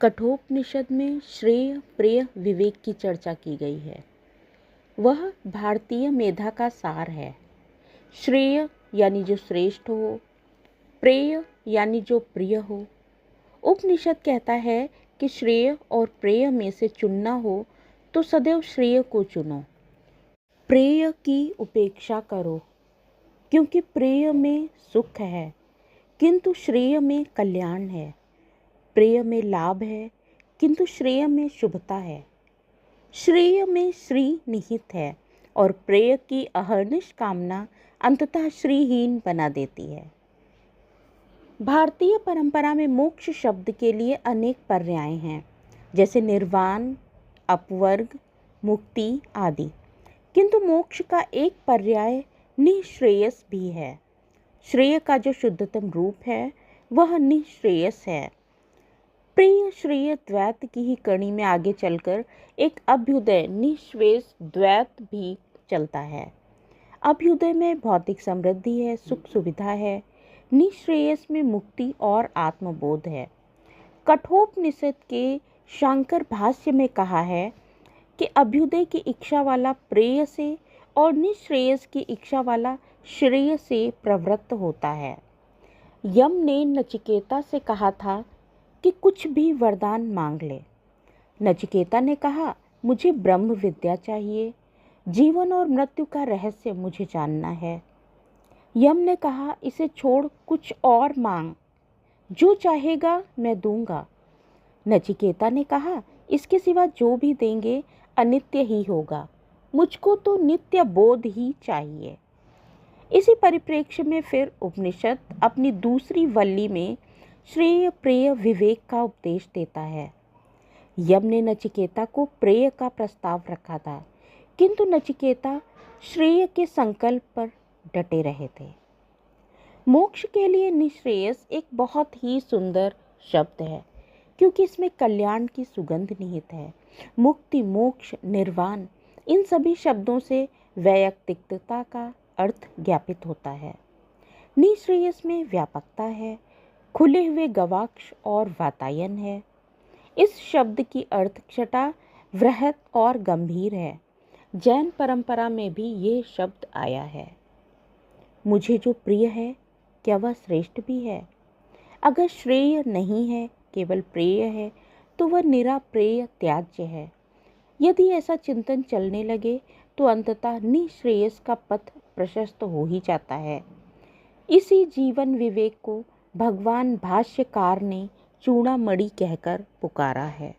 कठोपनिषद में श्रेय प्रेय विवेक की चर्चा की गई है। वह भारतीय मेधा का सार है। श्रेय यानी जो श्रेष्ठ हो, प्रेय यानी जो प्रिय हो। उपनिषद कहता है कि श्रेय और प्रेय में से चुनना हो तो सदैव श्रेय को चुनो। प्रेय की उपेक्षा करो, क्योंकि प्रेय में सुख है किंतु श्रेय में कल्याण है। प्रेय में लाभ है किंतु श्रेय में शुभता है। श्रेय में श्री निहित है और प्रेय की अहर्निश कामना अंततः श्रीहीन बना देती है। भारतीय परंपरा में मोक्ष शब्द के लिए अनेक पर्याय हैं, जैसे निर्वाण, अपवर्ग, मुक्ति आदि। किंतु मोक्ष का एक पर्याय निःश्रेयस भी है। श्रेय का जो शुद्धतम रूप है वह निःश्रेयस है। प्रिय श्रेय द्वैत की ही कड़ी में आगे चलकर एक अभ्युदय निःश्रेयस द्वैत भी चलता है। अभ्युदय में भौतिक समृद्धि है, सुख सुविधा है। निःश्रेयस में मुक्ति और आत्मबोध है। कठोपनिषद के शांकर भाष्य में कहा है कि अभ्युदय की इच्छा वाला प्रेय से और निःश्रेयस की इच्छा वाला श्रेय से प्रवृत्त होता है। यम ने नचिकेता से कहा था कि कुछ भी वरदान मांग ले। नचिकेता ने कहा, मुझे ब्रह्म विद्या चाहिए, जीवन और मृत्यु का रहस्य मुझे जानना है। यम ने कहा, इसे छोड़ कुछ और मांग, जो चाहेगा मैं दूंगा। नचिकेता ने कहा, इसके सिवा जो भी देंगे अनित्य ही होगा, मुझको तो नित्य बोध ही चाहिए। इसी परिप्रेक्ष्य में फिर उपनिषद अपनी दूसरी वल्ली में श्रेय प्रेय विवेक का उपदेश देता है। यम ने नचिकेता को प्रेय का प्रस्ताव रखा था, किंतु नचिकेता श्रेय के संकल्प पर डटे रहे थे। मोक्ष के लिए निःश्रेयस एक बहुत ही सुंदर शब्द है, क्योंकि इसमें कल्याण की सुगंध निहित है। मुक्ति, मोक्ष, निर्वाण, इन सभी शब्दों से वैयक्तिकता का अर्थ ज्ञापित होता है। निःश्रेयस में व्यापकता है, खुले हुए गवाक्ष और वातायन है। इस शब्द की अर्थक्षटा वृहत और गंभीर है। जैन परंपरा में भी ये शब्द आया है। मुझे जो प्रिय है, क्या वह श्रेष्ठ भी है? अगर श्रेय नहीं है, केवल प्रेय है, तो वह निरा प्रेय त्याज्य है। यदि ऐसा चिंतन चलने लगे तो अंततः निःश्रेयस का पथ प्रशस्त हो ही जाता है। इसी जीवन विवेक को भगवान भाष्यकार ने चूड़ामणि कहकर पुकारा है।